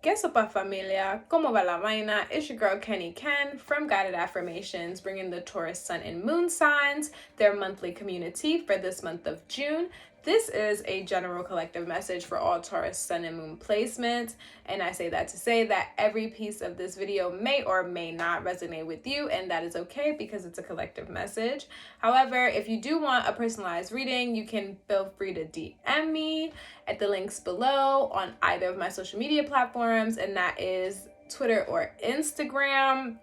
¿Qué sopa familia? ¿Cómo va la vaina? It's your girl Kenny Ken from Guided Affirmations, bringing the Taurus sun and moon signs, their monthly community for this month of June. This is a general collective message for all Taurus sun and moon placements, and I say that to say that every piece of this video may or may not resonate with you, and that is okay because it's a collective message. However, if you do want a personalized reading, you can feel free to DM me at the links below on either of my social media platforms, and that is Twitter or Instagram.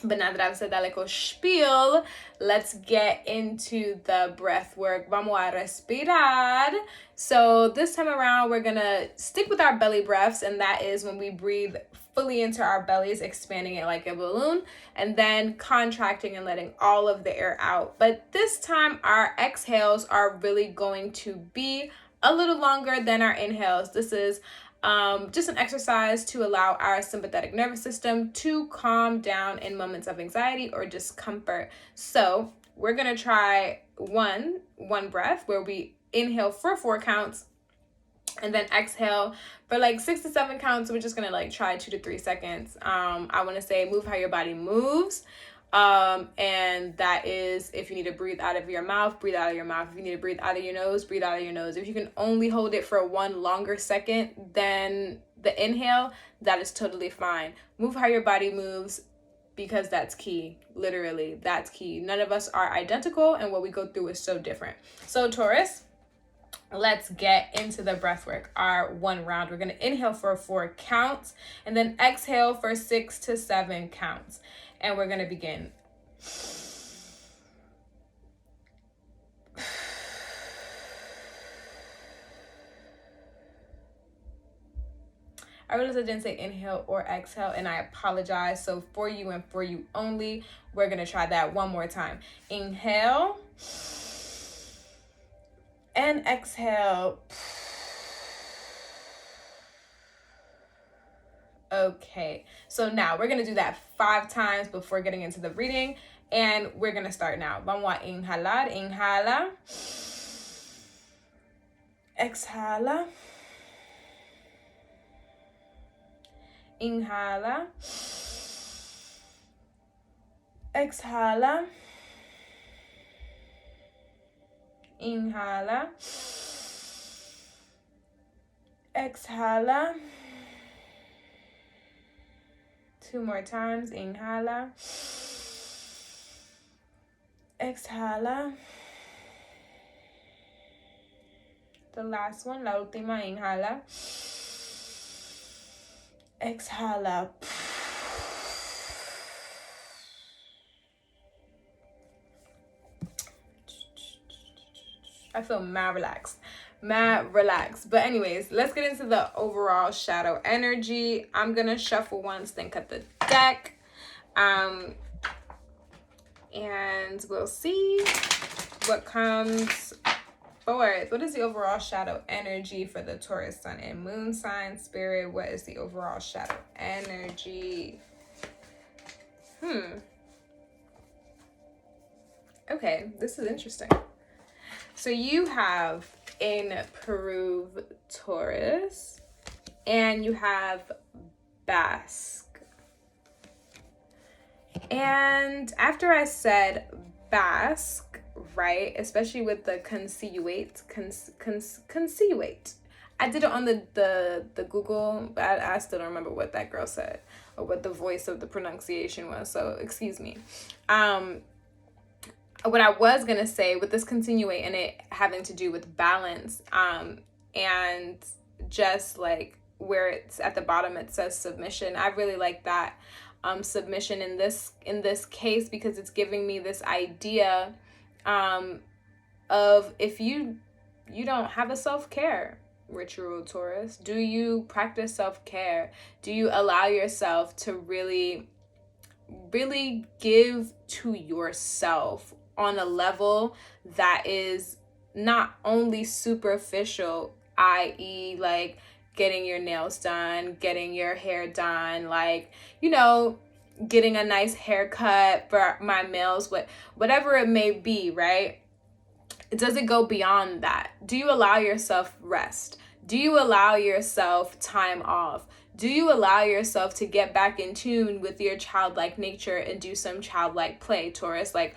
But now that I've said that little spiel, let's get into the breath work. Vamos a respirar. So this time around, we're gonna stick with our belly breaths, and that is when we breathe fully into our bellies, expanding it like a balloon, and then contracting and letting all of the air out. But this time, our exhales are really going to be a little longer than our inhales. This is just an exercise to allow our sympathetic nervous system to calm down in moments of anxiety or discomfort. So we're gonna try one breath where we inhale for 4 counts and then exhale for like 6 to 7 counts. We're just gonna try 2 to 3 seconds. I want to say move how your body moves. And that is, if you need to breathe out of your mouth, breathe out of your mouth. If you need to breathe out of your nose, breathe out of your nose. If you can only hold it for 1 longer second than the inhale, that is totally fine. Move how your body moves, because that's key. Literally, that's key. None of us are identical, and what we go through is so different. So Taurus, let's get into the breath work. Our 1 round, we're going to inhale for 4 counts and then exhale for 6 to 7 counts. And we're going to begin. I realized I didn't say inhale or exhale, and I apologize. So for you and for you only, we're going to try that one more time. Inhale and exhale. Okay, so now we're going to do that 5 times before getting into the reading, and we're going to start now. Vamos a inhalar, inhala, exhala, inhala, exhala, inhala, exhala. 2 more times. Inhala, exhala. The last one, la última. Inhala, exhala. I feel mad relaxed. But anyways, let's get into the overall shadow energy. I'm gonna shuffle once, then cut the deck, and we'll see what comes forward. What is the overall shadow energy for the Taurus sun and moon sign? Spirit, what is the overall shadow energy? Okay, this is interesting. So you have in Peru, Taurus, and you have Basque. And after I said Basque, right, especially with the consiuate, I did it on the Google, but I still don't remember what that girl said or what the voice of the pronunciation was, so excuse me. What I was going to say with this continuate and it having to do with balance, and just like where it's at the bottom, it says submission. I really like that submission in this case, because it's giving me this idea of if you don't have a self-care ritual, Taurus. Do you practice self-care? Do you allow yourself to really give to yourself on a level that is not only superficial, i.e. like getting your nails done, getting your hair done, like, you know, getting a nice haircut for my males, whatever it may be, right? Does it go beyond that? Do you allow yourself rest? Do you allow yourself time off? Do you allow yourself to get back in tune with your childlike nature and do some childlike play, Taurus? Like,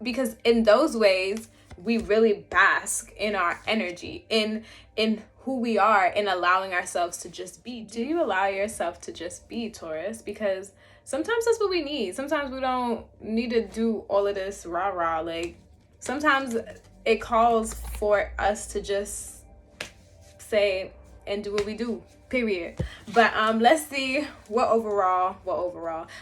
because in those ways, we really bask in our energy, in who we are, in allowing ourselves to just be. Do you allow yourself to just be, Taurus? Because sometimes that's what we need. Sometimes we don't need to do all of this rah-rah. Like, sometimes it calls for us to just say and do what we do, period. But let's see what overall.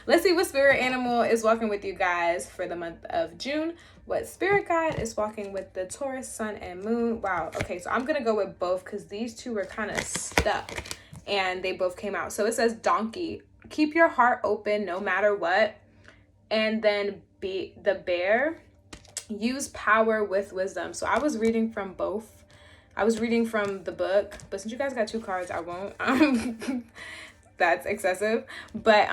Let's see what spirit animal is walking with you guys for the month of June. What spirit guide is walking with the Taurus sun and moon? Wow. Okay, so I'm gonna go with both because these two were kind of stuck and they both came out. So it says donkey, keep your heart open no matter what. And then be the bear, use power with wisdom. So I was reading from both. I was reading from the book, but since you guys got two cards, I won't. That's excessive. But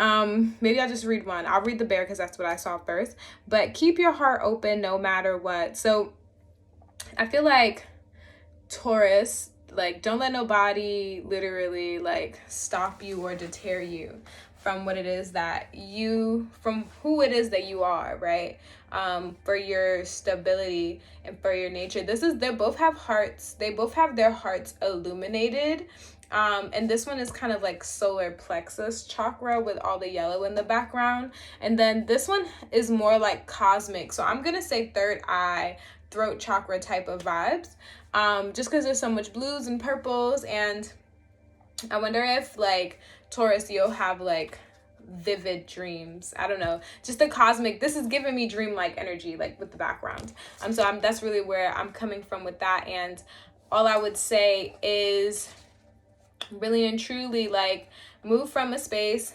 maybe I'll just read one. I'll read the bear because that's what I saw first. But keep your heart open no matter what. So I feel like Taurus, like, don't let nobody literally like stop you or deter you from what it is that you, from who it is that you are, right? For your stability and for your nature. They both have hearts. They both have their hearts illuminated. And this one is kind of like solar plexus chakra with all the yellow in the background. And then this one is more like cosmic. So I'm going to say third eye, throat chakra type of vibes. Just because there's so much blues and purples. And I wonder if like Taurus, you'll have like vivid dreams. I don't know, just the cosmic. This is giving me dream-like energy, like with the background. So that's really where I'm coming from with that. And all I would say is really and truly, like, move from a space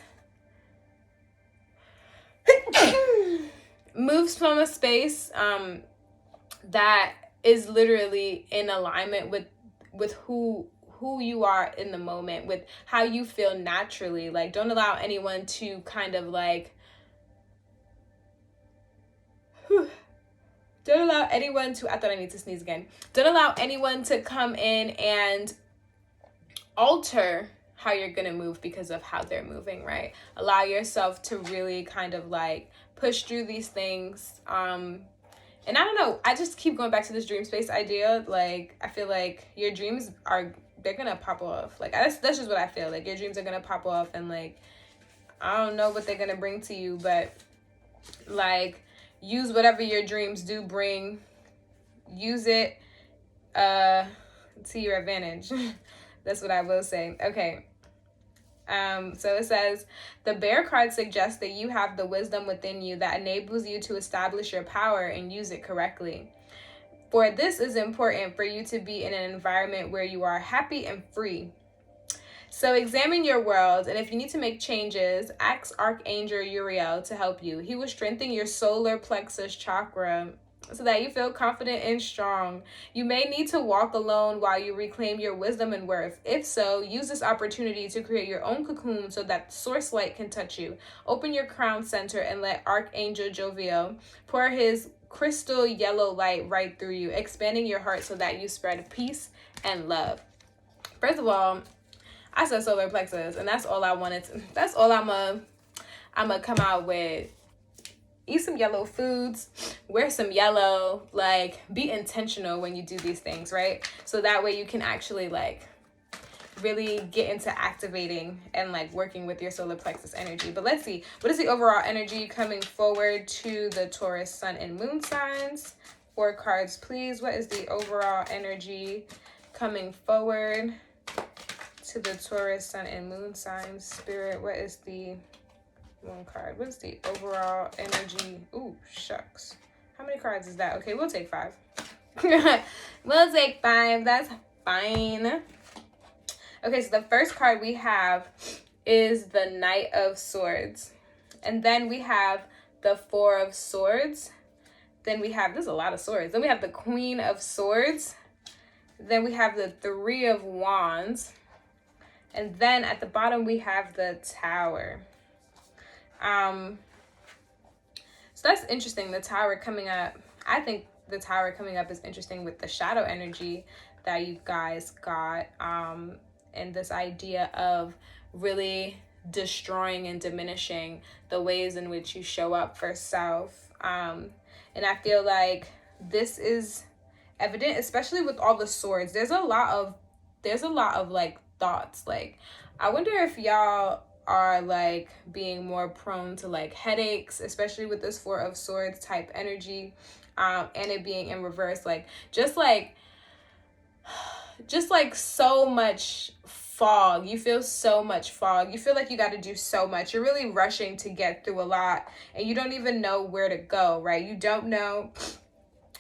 moves from a space that is literally in alignment with who you are in the moment, with how you feel naturally. Like, don't allow anyone to kind of like don't allow anyone to, I thought I need to sneeze again. Don't allow anyone to come in and alter how you're gonna move because of how they're moving, right? Allow yourself to really kind of like push through these things. And I don't know, I just keep going back to this dream space idea. Like, I feel like your dreams they're gonna pop off. Like, that's just what I feel. Like, your dreams are gonna pop off, and like, I don't know what they're gonna bring to you, but like, use whatever your dreams do bring. Use it to your advantage. That's what I will say. Okay. So it says, the bear card suggests that you have the wisdom within you that enables you to establish your power and use it correctly. For this is important for you to be in an environment where you are happy and free. So examine your world, and if you need to make changes, ask Archangel Uriel to help you. He will strengthen your solar plexus chakra so that you feel confident and strong. You may need to walk alone while you reclaim your wisdom and worth. If so, use this opportunity to create your own cocoon so that source light can touch you. Open your crown center and let Archangel Joviel pour his crystal yellow light right through you, expanding your heart so that you spread peace and love. First of all, I said solar plexus, and that's all I wanted to, that's all I'm gonna come out with. Eat some yellow foods, wear some yellow, like, be intentional when you do these things, right? So that way you can actually like really get into activating and like working with your solar plexus energy. But let's see, what is the overall energy coming forward to the Taurus sun and moon signs? 4 cards, please. What is the overall energy coming forward to the Taurus sun and moon signs? Spirit, what is the 1 card? What is the overall energy? Ooh, shucks. How many cards is that? Okay, we'll take 5. We'll take 5. That's fine. Okay, so the first card we have is the Knight of Swords. And then we have the 4 of Swords. Then we have, there's a lot of swords. Then we have the Queen of Swords. Then we have the 3 of Wands. And then at the bottom we have the Tower. So that's interesting, the Tower coming up. I think the Tower coming up is interesting with the shadow energy that you guys got, and this idea of really destroying and diminishing the ways in which you show up for self. And I feel like this is evident, especially with all the swords. There's a lot of like thoughts. Like, I wonder if y'all are like being more prone to like headaches, especially with this Four of Swords type energy, and it being in reverse. Like, just like so much fog. You feel so much fog. You feel like you got to do so much. You're really rushing to get through a lot, and you don't even know where to go, right? You don't know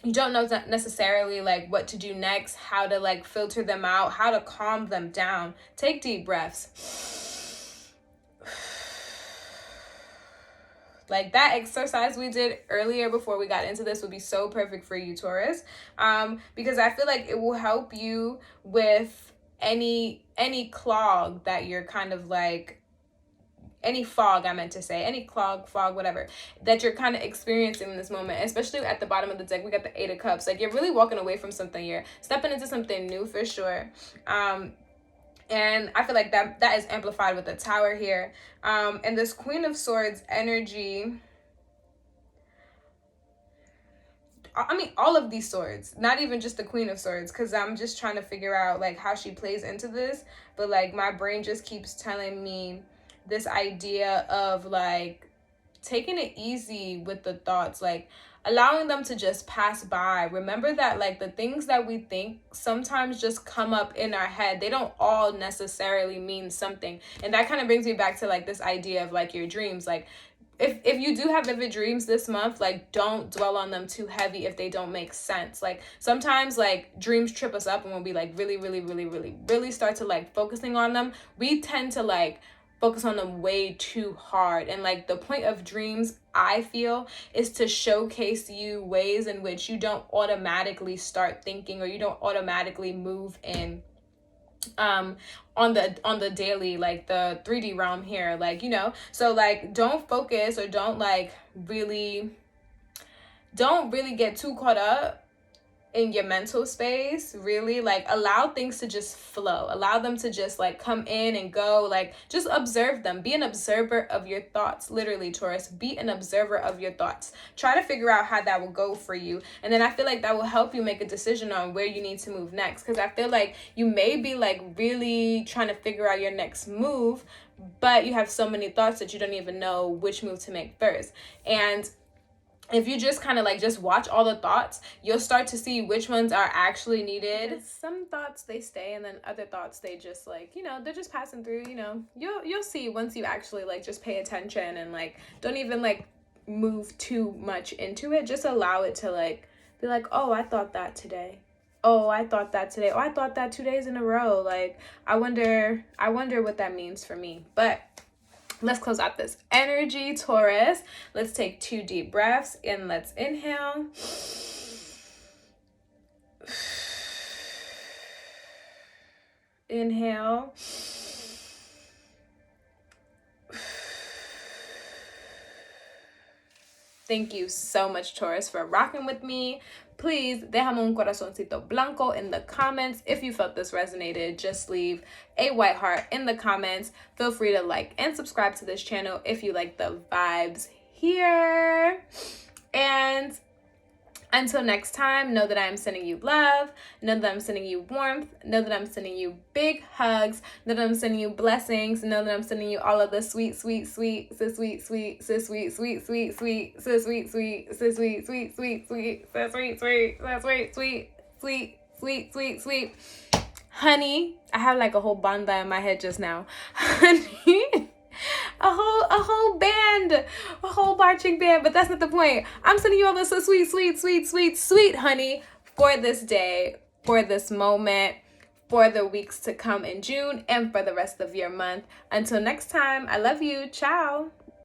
necessarily like what to do next, how to like filter them out, how to calm them down. Take deep breaths. Like, that exercise we did earlier before we got into this would be so perfect for you, Taurus, because I feel like it will help you with any clog that you're kind of like, any fog, I meant to say, any fog, whatever, that you're kind of experiencing in this moment, especially at the bottom of the deck. We got the Eight of Cups. Like, you're really walking away from something. You're stepping into something new for sure. And I feel like that is amplified with the Tower here. And this Queen of Swords energy, I mean, all of these swords, not even just the Queen of Swords, because I'm just trying to figure out like how she plays into this. But like, my brain just keeps telling me this idea of like taking it easy with the thoughts, like allowing them to just pass by. Remember that like the things that we think sometimes just come up in our head. They don't all necessarily mean something. And that kind of brings me back to like this idea of like your dreams. Like, if you do have vivid dreams this month, like, don't dwell on them too heavy if they don't make sense. Like, sometimes like dreams trip us up, and when we like really start to like focusing on them, we tend to like focus on them way too hard. And like, the point of dreams, I feel, is to showcase you ways in which you don't automatically start thinking, or you don't automatically move in on the daily, like the 3D realm here, like, you know. So like, don't focus, or don't really get too caught up in your mental space. Really, like, allow things to just flow, allow them to just like come in and go. Like, just observe them. Be an observer of your thoughts. Literally, Taurus, be an observer of your thoughts. Try to figure out how that will go for you, and then I feel like that will help you make a decision on where you need to move next, because I feel like you may be like really trying to figure out your next move, but you have so many thoughts that you don't even know which move to make first. And if you just kind of like just watch all the thoughts, you'll start to see which ones are actually needed. Because some thoughts, they stay, and then other thoughts, they just like, you know, they're just passing through. You know, you'll see once you actually like just pay attention, and like don't even like move too much into it. Just allow it to like be like, oh, I thought that today. Oh, I thought that today. Oh, I thought that 2 days in a row. Like, I wonder what that means for me. But let's close out this energy, Taurus. Let's take 2 deep breaths, and let's inhale. Inhale. Thank you so much, Taurus, for rocking with me. Please, déjame un corazoncito blanco in the comments. If you felt this resonated, just leave a white heart in the comments. Feel free to like and subscribe to this channel if you like the vibes here. And until next time, know that I am sending you love. Know that I'm sending you warmth. Know that I'm sending you big hugs. Know that I'm sending you blessings. Know that I'm sending you all of the sweet, sweet, sweet, so sweet, sweet, so sweet, sweet, sweet, sweet, so sweet, sweet, so sweet, sweet, sweet, sweet, so sweet, sweet, so sweet, sweet, sweet, sweet, sweet, sweet. Honey, I have like a whole banda in my head just now. Honey. A whole band, a whole marching band, but that's not the point. I'm sending you all this so sweet, sweet, sweet, sweet, sweet, honey, for this day, for this moment, for the weeks to come in June, and for the rest of your month. Until next time, I love you. Ciao.